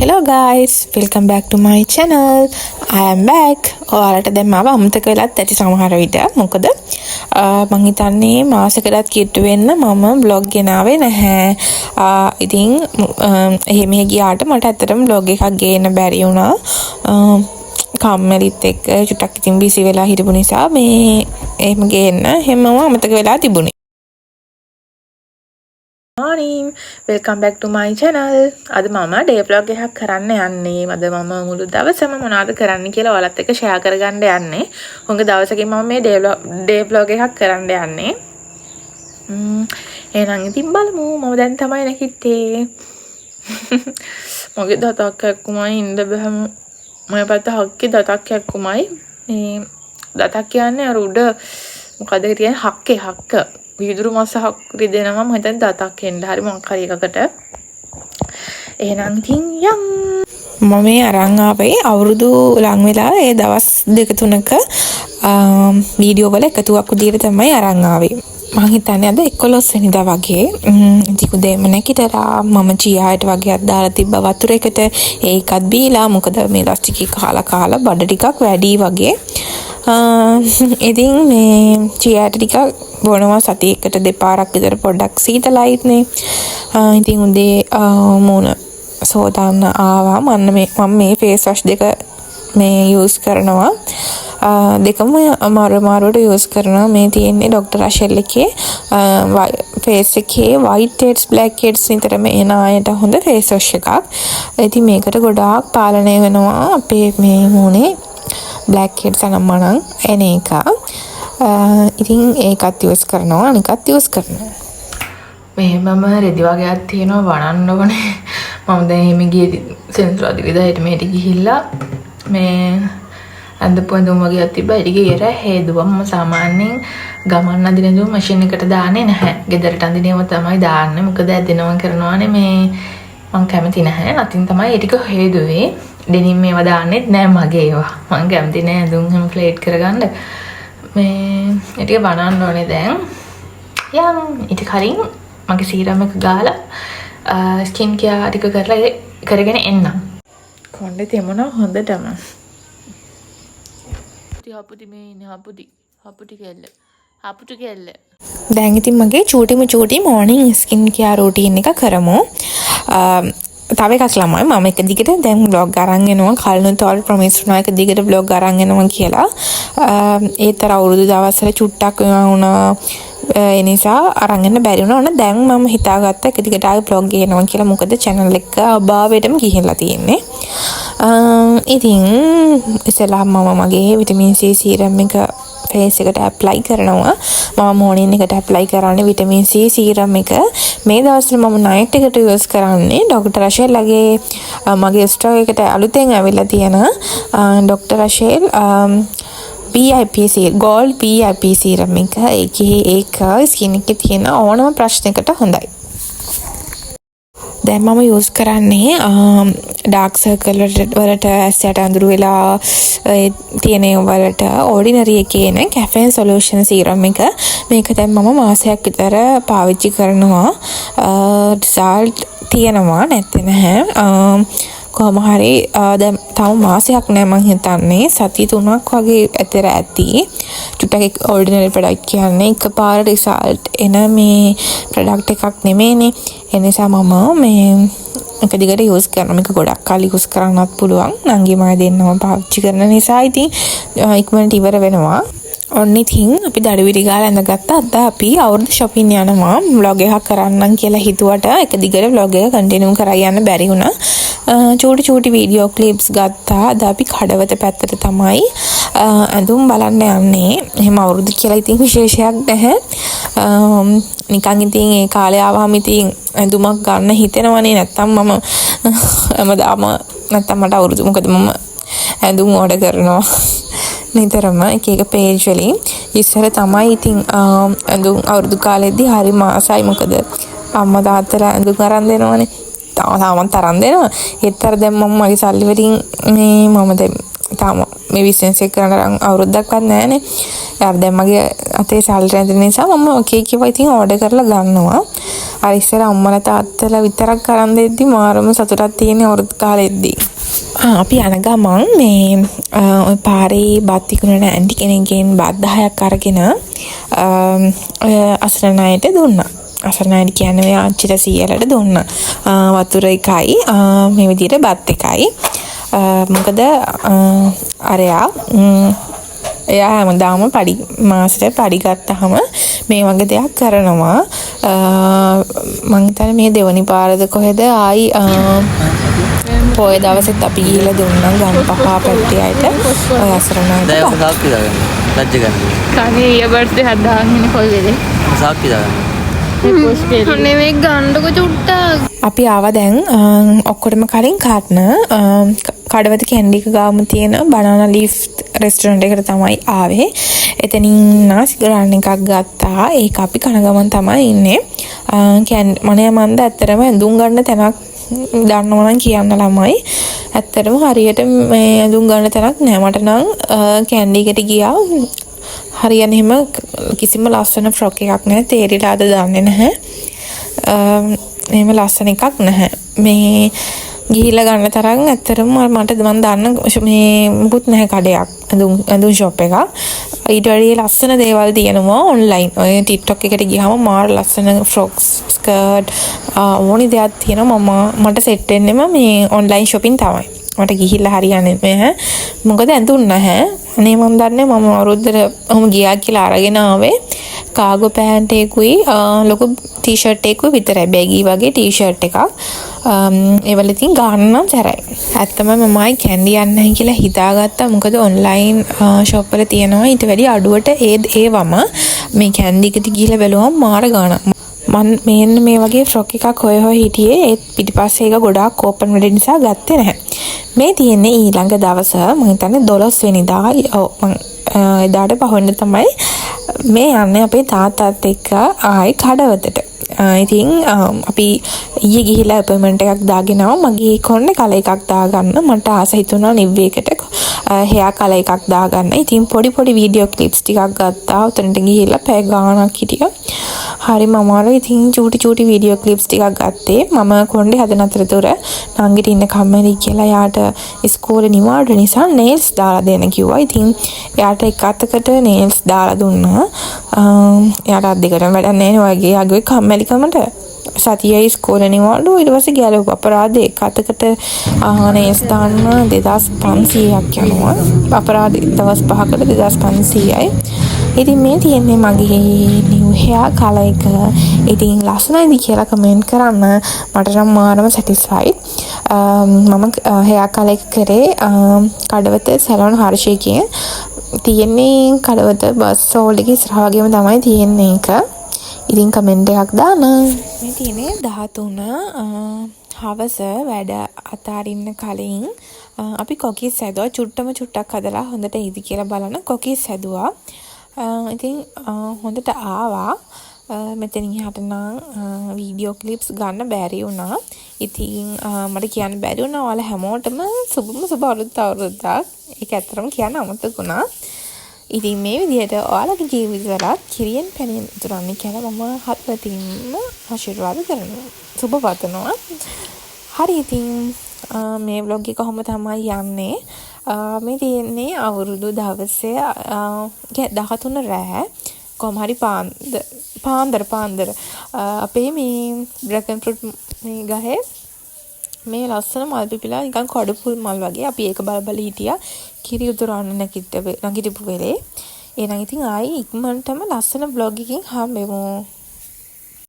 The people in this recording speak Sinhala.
Hello guys, welcome back to my channel. I am back. ඔයාලට දැන් මාව අමතක වෙලත් ඇති සමහර විට. මොකද මං හිතන්නේ මාසෙකටත් කිට්ටු වෙන්න මම vlog ගෙනාවේ නැහැ. ඉතින් එහෙම ගියාට මට ඇත්තටම vlog එකක් ගේන්න බැරි වුණා. කම්මැලිත් එක්ක චුට්ටක් ඉතින් බිසි වෙලා හිටපු නිසා මේ එහෙම ගේන්න හැමම අමතක වෙලා තිබුණේ. Morning, welcome back to my channel. අද මම day vlog එකක් කරන්න යන්නේ. අද මම මුළු දවසම මොනවද කරන්න කියලා ඔයාලත් එක්ක share කරගන්න යන්නේ. හොඟ දවසකින් මම මේ day vlog එකක් කරන්න යන්නේ. එහෙනම් ඉතින් බලමු. මම දැන් තමයි නැගිට්ටේ. මගේ දතක් එක්කමයි ඉන්න බෑ. මම පැත්ත හක්කේ දතක් එක්කමයි. මේ දතක් කියන්නේ අර උඩ මොකද කියන්නේ හක්ක. විදුරු මාසයක් රිදෙනවා මම හිතන්නේ දතක් එන්න හරි මොකක් හරි එකකට. එහෙනම් ඉතින් යම් මම මේ අරන් ආවේ අවුරුදු ලඟ වෙලා ඒ දවස් දෙක තුනක වීඩියෝ වල එකතුවක් විදිහට තමයි අරන් ආවේ. මම හිතන්නේ අද 11 වෙනිදා වගේ. ඉතින් උදේම නැගිටලා මම චියායට වගේක් දාලා තිබ්බ වතුර එකට ඒකත් බීලා මොකද මේ ලස්ටික් එක කාලා බඩ ටිකක් වැඩි වගේ. ඉතින් මේ චියාට ටිකක් බොනවා සතියකට දෙපාරක් විතර පොඩ්ඩක් සීතලයිත්නේ. ඉතින් උදේ මූණ සෝදාන්න ආවා. මම මේ ෆේස් වොෂ් දෙක මේ යූස් කරනවා. දෙකම අමාරුවට යූස් කරනවා. මේ තියෙන්නේ ඩොක්ටර් රෂෙල් එකේ ෆේස් එකේ white heads black heads නිතරම එන අයට හොඳ ෆේස් වොෂ් එකක්. ඉතින් මේකට ගොඩාක් පාලනය වෙනවා අපේ මේ මූණේ black heads අනම්මනම් එන එක. ඉතින් ඒකත් යූස් කරනවා අනිකත් යූස් කරනවා. මෙහෙමම රෙදි වගේක් තියෙනවා වණන්න ඕනේ. මම දැන් එහෙම ගියේ සෙන්සුරාදා විතරට මෙහෙට ගිහිල්ලා මේ අඳපු ඇඳුම් වගේක් තිබ්බා. ඒක ඉර හේදුවා. මම සාමාන්‍යයෙන් ගමන් අඳින ඇඳුම් මැෂින් එකට දාන්නේ නැහැ. ගෙදරට අඳිනේම තමයි දාන්නේ. මොකද ඇදෙනවා කරනවානේ මේ මම කැමති නැහැ. අතින් තමයි ඒ ටික හේදුවේ. ඩෙනිම් මේවා දාන්නෙත් නෑ මගේ ඒවා. මම කැමති නෑ ඇඳුම් හැම ප්ලේට් කරගන්න. මේ ඒ ටික බනන්න ඕනේ දැන්. ඊට කලින් මගේ සීරම් එක ගාලා ස්කින් කෙයාර් ටික කරලා කරගෙන එන්නම්. කොණ්ඩේ තෙමුණා හොඳටම. හපුටි මේ ඉන්නේ හපුටි කෙල්ල. දැන් ඉතින් මගේ චූටි මොර්නින් ස්කින් කෙයාර් රූටින් එක කරමු. තව එකක් ළමයි මම එක දිගට දැන් vlog අරන් එනවා. කලිනුත් ඔයාලට ප්‍රොමිස් වුණා එක දිගට vlog අරන් එනවා කියලා. ඒතර අවුරුදු දවස්වල චුට්ටක් වුණා. ඒ නිසා අරන් එන්න බැරි වුණා. දැන් මම හිතාගත්තා එක දිගට ආයෙ vlog ගේනවා කියලා. මොකද channel එක අභාවයටම ගිහිල්ලා තියෙන්නේ. ඉතින් ඉතලා මම මගේ විටමින් C සීරම් එක ෆේස් එකට ඇප්ලයි කරනවා. මම මෝර්නින් එකට ඇප්ලයි කරන්නේ විටමින් C සීරම් එක. මේ දවස්වල මම නයිට් එකට යූස් කරන්නේ ඩොක්ටර් රෂෙල්ගේ මගේ ස්ටෝර් එකට අලුතෙන් ඇවිල්ලා තියෙන doctor Rashel PIP gold PIP serum එක. ඒක ස්කින් එකේ තියෙන ඕනම ප්‍රශ්නයකට හොඳයි. දැන් මම යූස් කරන්නේ ඩාර්ක් සර්කල් වලට ඇස්යට අඳුරු වෙලා තියෙන වලට ඕඩිනරි එකේ එන කැෆේන් සොලියුෂන් සීරම් එක. මේක දැන් මම මාසයක් විතර පාවිච්චි කරනවා. රිසල්ට් තියෙනවා නැත්නම් නැහැ. කොහොම හරි දැන් තව මාසයක් නෑ මං හිතන්නේ සති 3ක් වගේ ඇතර ඇති. චුට්ටක් ඕඩිනරි ප්‍රොඩක්ට් කියන්නේ එකපාර රිසල්ට් එන මේ ප්‍රොඩක්ට් එකක් නෙමෙයිනේ. ඒ නිසා මම මේ එක දිගට යූස් කරනවා. මේක ගොඩක් කල් යූස් කරන්නත් පුළුවන්. නංගි මම දෙන්නම පාවිච්චි කරන නිසා ඉතින් ඉක්මනට ඉවර වෙනවා. ඔන්න ඉතින් අපි දඩවිලි ගාලා ඇඳගත්තා. අද අපි අවුරුදු shopping යනවා. vlog එකක් කරන්නම් කියලා හිතුවට එක දිගට vlog එක කන්ටිනියු කරා යන්න බැරි වුණා. චූටි වීඩියෝ ක්ලිප්ස් ගත්තා. අද අපි කඩවත පැත්තට තමයි ඇඳුම් බලන්න යන්නේ. එහෙම අවුරුදු කියලා ඉතින් විශේෂයක් නැහැ. නිකන් ඉතින් ඒ කාලේ ආවම ඉතින් ඇඳුමක් ගන්න හිතෙනවනේ. නැත්තම් මම හැමදාම නැත්තම් මට අවුරුදු මොකද මම ඇඳුම් ඕඩර් කරනවා. නිතරම එක පේජ් වලින් ඉස්සර තමයි ඉතින් ඇඳුම් අවුරුදු කාලෙදී හරි මාසයි. මොකද අම්මා තාත්තලා ඇඳුම් අරන් දෙනවනේ. තාමත් අරන් දෙනවා. ඒතර දැන් මම මගේ සල්ලි වලින් මේ මම දැන් තාම මේ බිස්නස් එක කරන අවුරුද්දක්වත් නැහැනේ. දැන් මගේ අතේ සල්ලි රැඳෙන නිසා මම ඔකේ කිව්වා ඉතින් ඕඩර් කරලා ගන්නවා. අර ඉස්සර අම්මලා තාත්තලා විතරක් කරන් දෙද්දි මාරම සතුටක් තියෙන අවුරුදු කාලෙද්දී. අපි යන ගමන් මේ ඔය පාරේ බත් විකුණන ඇන්ටි කෙනෙක්ගෙන් බත් 10ක් අරගෙන අසරණ අයට දුන්නා. අසරණ අය කියන්නේ ඔය ආච්චිට සීයලට දුන්නා. වතුර එකයි මේ විදිහට බත් එකයි. මොකද අරයා එයා හැමදාම මාසෙට පඩි ගත්තාම මේ වගේ දෙයක් කරනවා. මං හිතන්නේ මේ දෙවනි පාරද කොහෙද ආයි පොය දවසෙත් අපි ගිහිල්ලා දුන්නා ගම්පහ පැත්තේ අයට ඔය අසරණ අයට. දැන් ඔක සාක්කි දාගන්න. ලැජ්ජ ගන්න. කනේ ඊය බර්ත්ඩේ හදාගෙන කොයි වෙලේ සාක්කි දාගන්න. අනේ මේ ගන්නකො චුට්ටක්. අපි ආවා දැන් ඔක්කොටම කලින් කාට්න කඩවත කැන්ඩික ගාම තියෙන බනානා ලීෆ් රෙස්ටොරන්ට් එකට තමයි ආවේ. එතනින් නාසිගරන් එකක් ගත්තා. ඒක අපි කන ගමන් තමයි ඉන්නේ. මනේ මන්ද ඇත්තටම ඇඳුම් ගන්න තැනක් දන්නවනම් කියන්න ළමයි. ඇත්තටම හරියට මේ ඇඳුම් ගන්න තැනක් නෑ. මට නම් කැන්ඩි එකට ගියා. හරියන එහෙම කිසිම ලස්සන ෆ්‍රොක් එකක් නැහැ. තේරිලාද දන්නේ නැහැ. එහෙම ලස්සන එකක් නැහැ. මේ ගිහිල්ලා ගන්න තරම් ඇත්තටම මට මම දන්න මේ මුකුත් නැහැ කඩයක්. ඇඳුම් ෂොප් එකක්. ඊට වැඩිය ලස්සන දේවල් තියෙනවා ඔන්ලයින්. ඔය TikTok එකට ගියාම මාර ලස්සන ෆ්‍රොක්ස්, ස්කර්ට් ඕනි දෙයක් තියෙනවා. මට සෙට් වෙන්නෙම මේ ඔන්ලයින් shopping තමයි. මට ගිහිල්ලා හරියන්නේ නැහැ. මොකද ඇඳුම් නැහැ. අනේ මම දන්නේ මම අවුරුද්දට ඔහොම ගියා කියලා අරගෙන ආවේ කාගෝ පෑන්ට් එකකුයි ලොකු ටී-ෂර්ට් එකකුයි විතරයි. බැගී වගේ ටී-ෂර්ට් එකක්. ඒවල ඉතින් ගන්න නම් සැරයි. ඇත්තම මමයි කැන්ඩි යන්නේ නැහැ කියලා හිතාගත්තා. මොකද ඔන්ලයින් ෂොප් වල තියෙනවා ඊට වැඩි අඩුවට ඒවම මේ කැන්ඩි එකට ගිහිල්ලා බැලුවම මාර ගාණක්. මම මේ වගේ ෆ්‍රොක් එකක් හොය හිටියේ. ඒත් පිටිපස්සේ එක ගොඩාක් ඕපන් වෙන නිසා ගත්තේ නැහැ. මේ තියෙන්නේ ඊළඟ දවස මම හිතන්නේ 12 වෙනිදා. එදාට පහුවෙන්ද තමයි මේ යන්නේ අපේ තාත්තත් එක්ක ආයි කඩවතට. ඉතින් අපි ඊයේ ගිහිලා අපොයින්ට්මන්ට් එකක් දාගෙන ආවා. මගේ කොන්නේ කල එකක් දාගන්න මට ආස හිතුණා නිව් එකට හෙයා කල එකක් දාගන්න. ඉතින් පොඩි වීඩියෝ ක්ලිප්ස් ටිකක් ගත්තා. උතනට ගිහිල්ලා පැය ගාණක් හිටියා. හරිම අමාරුයි. ඉතින් චූටි වීඩියෝ ක්ලිප්ස් ටිකක් ගත්තේ. මම කොණ්ඩේ හදන අතරතුර නංගිට ඉන්න කම්මැලි කියලා යාට ඉස්කෝලේ නිවාඩු නිසා නේල්ස් දාලා දෙන්න කිව්වා. ඉතින් යාට එක අතකට නේල්ස් දාලා දුන්නා. යාට අත් දෙකටම වැඩක් නැහැ වගේ. යාගේ කම්මැලිකමට සතියේ ඉස්කෝලේ නිවාඩු ඊට පස්සේ ගැලවුවා. අපරාධ එක අතකට නේල්ස් දාන්න 2500ක් යනවා. අපරාධ දවස් 5කට 2500යි. ඉතින් මේ තියෙන්නේ මගේ නිව් හෙයා කලර් එක. ඉතින් ලස්සනයිද කියලා කමෙන්ට් කරන්න. මට නම් මාරම සැටිස්ෆයිඩ්. මම හෙයා කලර් එක කරේ කඩවත සැලොන් හර්ෂේකින්. තියෙන්නේ කඩවත බස් ස්ටෝල් එකේ ඉස්සරහ වගේම තමයි තියෙන්නේ ඒක. ඉතින් කමෙන්ට් එකක් දාන්න. මේ තියෙන්නේ 13 හවස වැඩ අතාරින්න කලින් අපි කොකිස් හැදුවා. චුට්ටක් හදලා හොඳට ඉදි කියලා බලන කොකිස් හැදුවා. ඉතින් හොඳට ආවා. මෙතනින් එහාට නම් වීඩියෝ ක්ලිප්ස් ගන්න බැරි වුණා. ඉතින් මට කියන්න බැරි වුණා ඔයාලා හැමෝටම සුබ අවුරුද්දක්. ඒක ඇත්තටම කියන්න අමතක වුණා. ඉතින් මේ විදිහට ඔයාලගේ ජීවිතවලත් කිරියෙන් පැණියෙන් උතුරන්නේ කියලා මම හත්වතින්ම ආශිර්වාද කරනවා. සුබ පතනවා. හරි ඉතින් මේ vlog එක කොහොම තමයි යන්නේ. මේ තියෙන්නේ අවුරුදු දවසේ 13 රෑ කොහොම හරි පාන්දර අපේ මේ ඩ්‍රැගන් ෆෘට් මේ ගහේ මේ ලස්සන මල් පිපිලා නිකන් කඩපුල් මල් වගේ. අපි ඒක බල හිටියා කිරි උතුරන්න නැගිටපු වෙලේ. එහෙනම් ඉතින් ආයි ඉක්මනටම ලස්සන vlog එකකින් හම්බෙමු.